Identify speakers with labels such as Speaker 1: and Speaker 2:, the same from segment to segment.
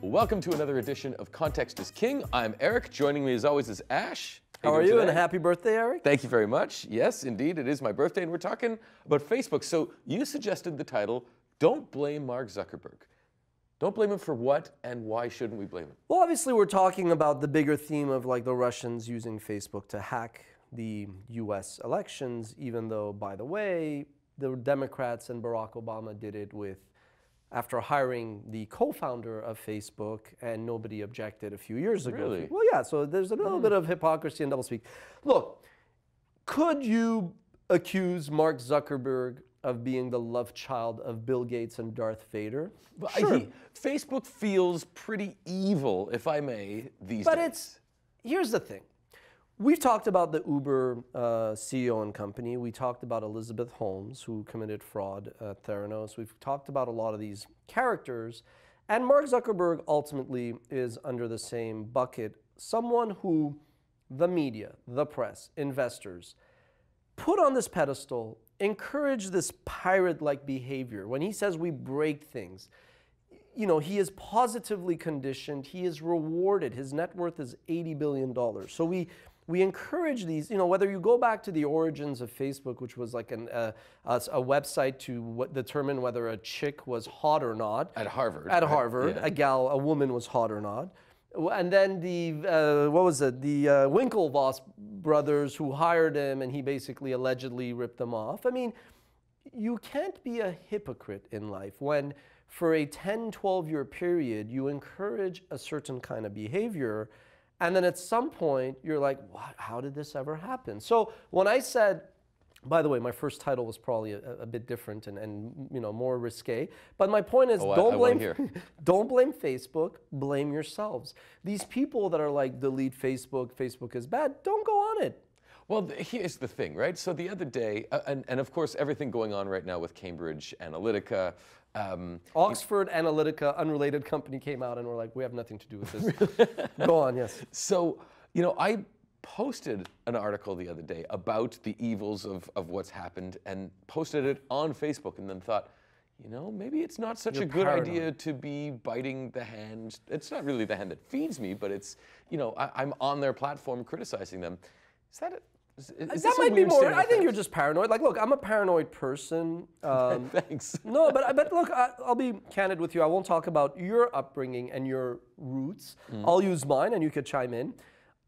Speaker 1: Welcome to another edition of Context is King. I'm Eric. Joining me as always is Ash.
Speaker 2: How are you? And happy birthday, Eric.
Speaker 1: Thank you very much. Yes, indeed, it is my birthday, and we're talking about Facebook. So you suggested the title, Don't Blame Mark Zuckerberg. Don't blame him for what, and why shouldn't we blame him?
Speaker 2: Well, obviously, we're talking about the bigger theme of like the Russians using Facebook to hack the US elections, even though, by the way, the Democrats and Barack Obama did it after hiring the co-founder of Facebook, and nobody objected a few years ago.
Speaker 1: Really?
Speaker 2: Well, yeah, so there's a little bit of hypocrisy and doublespeak. Look, could you accuse Mark Zuckerberg of being the love child of Bill Gates and Darth Vader?
Speaker 1: Sure. Facebook feels pretty evil, if I may, these days.
Speaker 2: But here's the thing. We've talked about the Uber CEO and company. We talked about Elizabeth Holmes, who committed fraud at Theranos. We've talked about a lot of these characters. And Mark Zuckerberg ultimately is under the same bucket. Someone who the media, the press, investors put on this pedestal, encourage this pirate-like behavior. When he says we break things, you know, he is positively conditioned. He is rewarded. His net worth is $80 billion. So we encourage these, you know, whether you go back to the origins of Facebook, which was like a website to determine whether a chick was hot or not.
Speaker 1: At Harvard.
Speaker 2: At Harvard,
Speaker 1: yeah.
Speaker 2: A woman was hot or not. And then the Winklevoss brothers who hired him, and he basically allegedly ripped them off. I mean, you can't be a hypocrite in life when for a 10, 12-year period, you encourage a certain kind of behavior, and then at some point, you're like, what? How did this ever happen? So when I said, by the way, my first title was probably a bit different and you know, more risque. But my point is, don't blame Facebook, blame yourselves. These people that are like, delete Facebook, Facebook is bad, don't go on it.
Speaker 1: Well, here's the thing, right? So the other day, and of course, everything going on right now with Cambridge Analytica.
Speaker 2: Oxford Analytica, unrelated company, came out and were like, we have nothing to do with this. Go on, yes.
Speaker 1: So, you know, I posted an article the other day about the evils of what's happened and posted it on Facebook, and then thought, you know, maybe it's not such a good idea to be biting the hand. It's not really the hand that feeds me, but it's, you know, I'm on their platform criticizing them. Is that it?
Speaker 2: That might be more. I think you're just paranoid. Like, look, I'm a paranoid person.
Speaker 1: Thanks.
Speaker 2: No, but look, I'll be candid with you. I won't talk about your upbringing and your roots. I'll use mine, and you could chime in.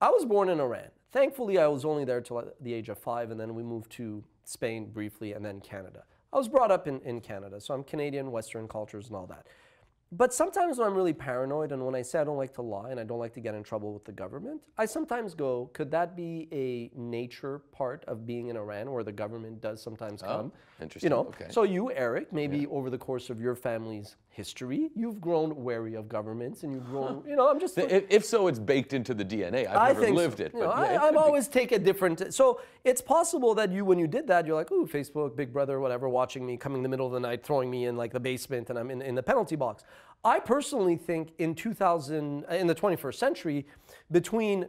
Speaker 2: I was born in Iran. Thankfully, I was only there till the age of 5, and then we moved to Spain briefly, and then Canada. I was brought up in Canada, so I'm Canadian, Western cultures, and all that. But sometimes when I'm really paranoid, and when I say I don't like to lie and I don't like to get in trouble with the government, I sometimes go, could that be a nature part of being in Iran where the government does sometimes come?
Speaker 1: Interesting.
Speaker 2: You know,
Speaker 1: okay.
Speaker 2: So you, Eric, maybe over the course of your family's history, you've grown wary of governments, and you've grown, you know, I'm just...
Speaker 1: If so, it's baked into the DNA. I've never lived it.
Speaker 2: You know, I've always take a different... So it's possible that you, when you did that, you're like, ooh, Facebook, Big Brother, whatever, watching me, coming in the middle of the night, throwing me in like the basement, and I'm in the penalty box. I personally think in the 21st century, between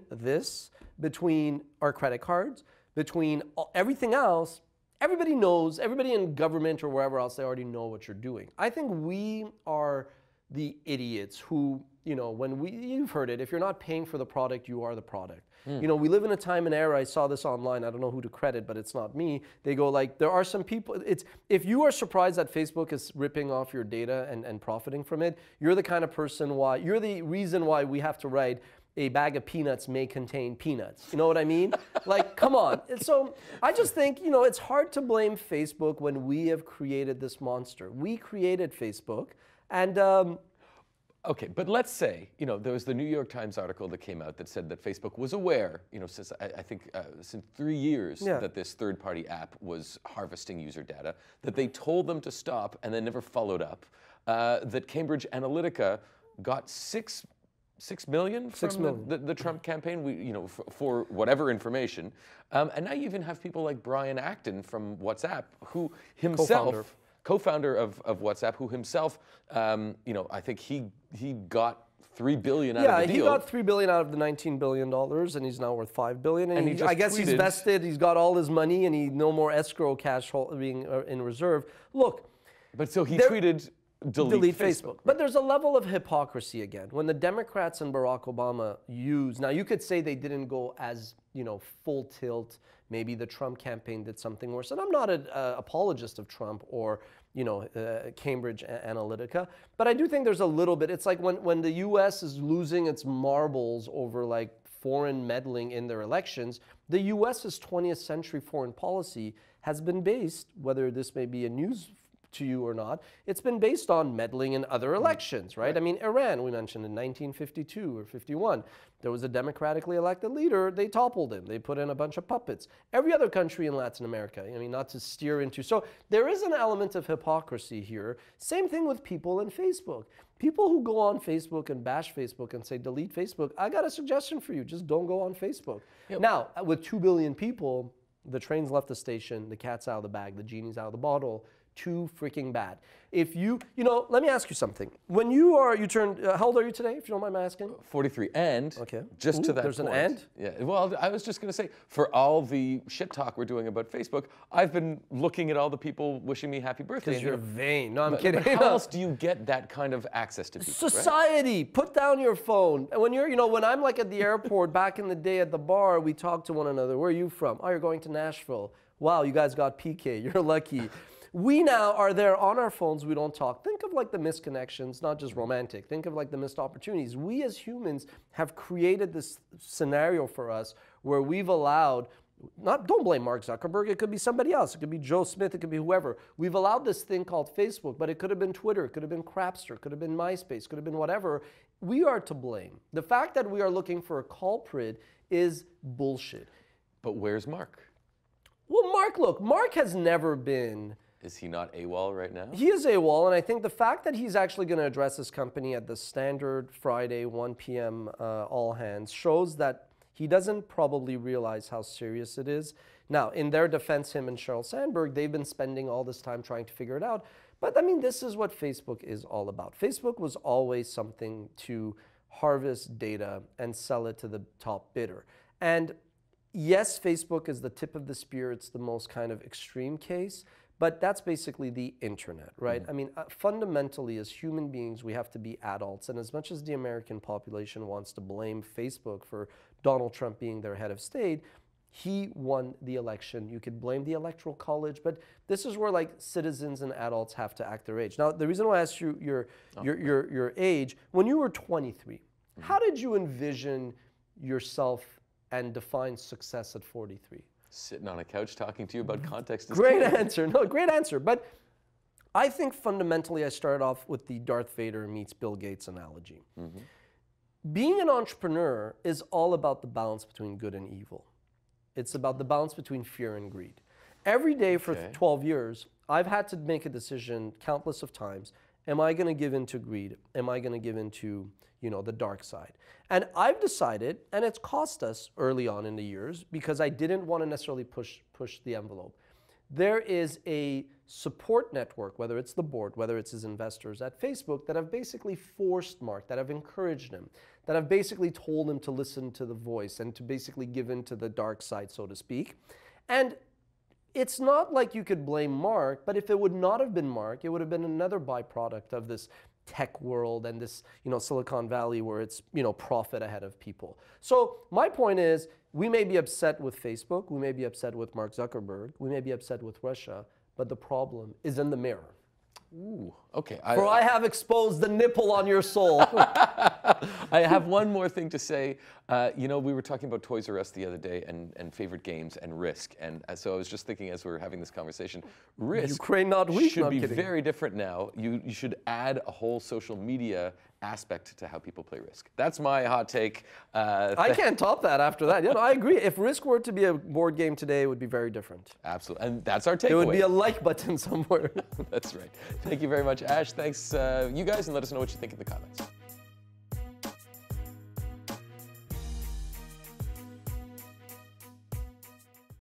Speaker 2: our credit cards, between everything else, everybody knows, everybody in government or wherever else, they already know what you're doing. I think we are the idiots who, you know, you've heard it, if you're not paying for the product, you are the product. You know, we live in a time and era, I saw this online, I don't know who to credit, but it's not me. They go like, there are some people, if you are surprised that Facebook is ripping off your data and profiting from it, you're the kind of person you're the reason why we have to write a bag of peanuts may contain peanuts. You know what I mean? Like, come on. And so I just think, you know, it's hard to blame Facebook when we have created this monster. We created Facebook, and
Speaker 1: okay, but let's say, you know, there was the New York Times article that came out that said that Facebook was aware, you know, since I think since 3 years that this third-party app was harvesting user data, that they told them to stop and then never followed up, that Cambridge Analytica got $6 million from the Trump campaign, you know, for whatever information, and now you even have people like Brian Acton from WhatsApp, who himself... Co-founder of WhatsApp, who himself, you know, I think he got $3 billion out of the deal.
Speaker 2: Yeah, he got $3 billion out of the $19 billion, and he's now worth $5 billion. And I guess he's vested. He's got all his money, and no more escrow cash being in reserve. Look,
Speaker 1: but so he tweeted delete Facebook.
Speaker 2: But there's a level of hypocrisy again. When the Democrats and Barack Obama use, now you could say they didn't go as, full tilt. Maybe the Trump campaign did something worse. And I'm not an apologist of Trump or, Cambridge Analytica. But I do think there's a little bit, it's like when the US is losing its marbles over like foreign meddling in their elections, the US's 20th century foreign policy has been based, whether this may be a news to you or not, it's been based on meddling in other elections, right? I mean, Iran, we mentioned in 1952 or 51, there was a democratically elected leader, they toppled him, they put in a bunch of puppets. Every other country in Latin America, I mean, not to steer into, so there is an element of hypocrisy here. Same thing with people in Facebook. People who go on Facebook and bash Facebook and say, delete Facebook, I got a suggestion for you, just don't go on Facebook. Yep. Now, with 2 billion people, the train's left the station, the cat's out of the bag, the genie's out of the bottle. Too freaking bad. If you let me ask you something. When you turned, how old are you today, if you don't mind my asking?
Speaker 1: 43, and
Speaker 2: okay.
Speaker 1: Just to that
Speaker 2: there's
Speaker 1: point.
Speaker 2: There's an and?
Speaker 1: Yeah, well, I was just going to say, for all the shit talk we're doing about Facebook, I've been looking at all the people wishing me happy birthday.
Speaker 2: Because you're vain. No, I'm kidding.
Speaker 1: But how else do you get that kind of access to people?
Speaker 2: Society, right? Put down your phone. And when you're, when I'm like at the airport, back in the day at the bar, we talk to one another. Where are you from? Oh, you're going to Nashville. Wow, you guys got PK. You're lucky. We now are there on our phones, we don't talk. Think of like the missed connections, not just romantic. Think of like the missed opportunities. We as humans have created this scenario for us where we've allowed, don't blame Mark Zuckerberg, it could be somebody else. It could be Joe Smith, it could be whoever. We've allowed this thing called Facebook, but it could have been Twitter, it could have been Crapster, it could have been MySpace, it could have been whatever. We are to blame. The fact that we are looking for a culprit is bullshit.
Speaker 1: But where's Mark?
Speaker 2: Well, Mark has never been...
Speaker 1: Is he not AWOL right now?
Speaker 2: He is AWOL, and I think the fact that he's actually going to address his company at the standard Friday, 1 p.m. all hands shows that he doesn't probably realize how serious it is. Now, in their defense, him and Sheryl Sandberg, they've been spending all this time trying to figure it out. But I mean, this is what Facebook is all about. Facebook was always something to harvest data and sell it to the top bidder. And yes, Facebook is the tip of the spear. It's the most kind of extreme case. But that's basically the internet, right? I mean, fundamentally, as human beings, we have to be adults. And as much as the American population wants to blame Facebook for Donald Trump being their head of state, he won the election. You could blame the Electoral College, but this is where like citizens and adults have to act their age. Now, the reason why I asked you your age, when you were 23, how did you envision yourself and define success at 43?
Speaker 1: Sitting on a couch talking to you about context.
Speaker 2: Great answer. No, great answer. But I think fundamentally I started off with the Darth Vader meets Bill Gates analogy. Being an entrepreneur is all about the balance between good and evil. It's about the balance between fear and greed. Every day for 12 years, I've had to make a decision countless of times. Am I going to give in to greed? Am I going to give in to, the dark side? And I've decided, and it's cost us early on in the years, because I didn't want to necessarily push the envelope. There is a support network, whether it's the board, whether it's his investors at Facebook, that have basically forced Mark, that have encouraged him, that have basically told him to listen to the voice and to basically give in to the dark side, so to speak. And it's not like you could blame Mark, but if it would not have been Mark, it would have been another byproduct of this tech world and this, Silicon Valley where it's, profit ahead of people. So my point is, we may be upset with Facebook, we may be upset with Mark Zuckerberg, we may be upset with Russia, but the problem is in the mirror.
Speaker 1: Ooh, okay.
Speaker 2: For I have exposed the nipple on your soul.
Speaker 1: I have one more thing to say. We were talking about Toys R Us the other day and favorite games and Risk. And so I was just thinking as we were having this conversation, Risk
Speaker 2: Ukraine not weak,
Speaker 1: should be very different now. You should add a whole social media aspect to how people play Risk. That's my hot take.
Speaker 2: I can't top that after that. I agree. If Risk were to be a board game today, it would be very different.
Speaker 1: Absolutely. And that's our takeaway.
Speaker 2: It would be a like button somewhere.
Speaker 1: That's right. Thank you very much, Ash. Thanks, you guys, and let us know what you think in the comments.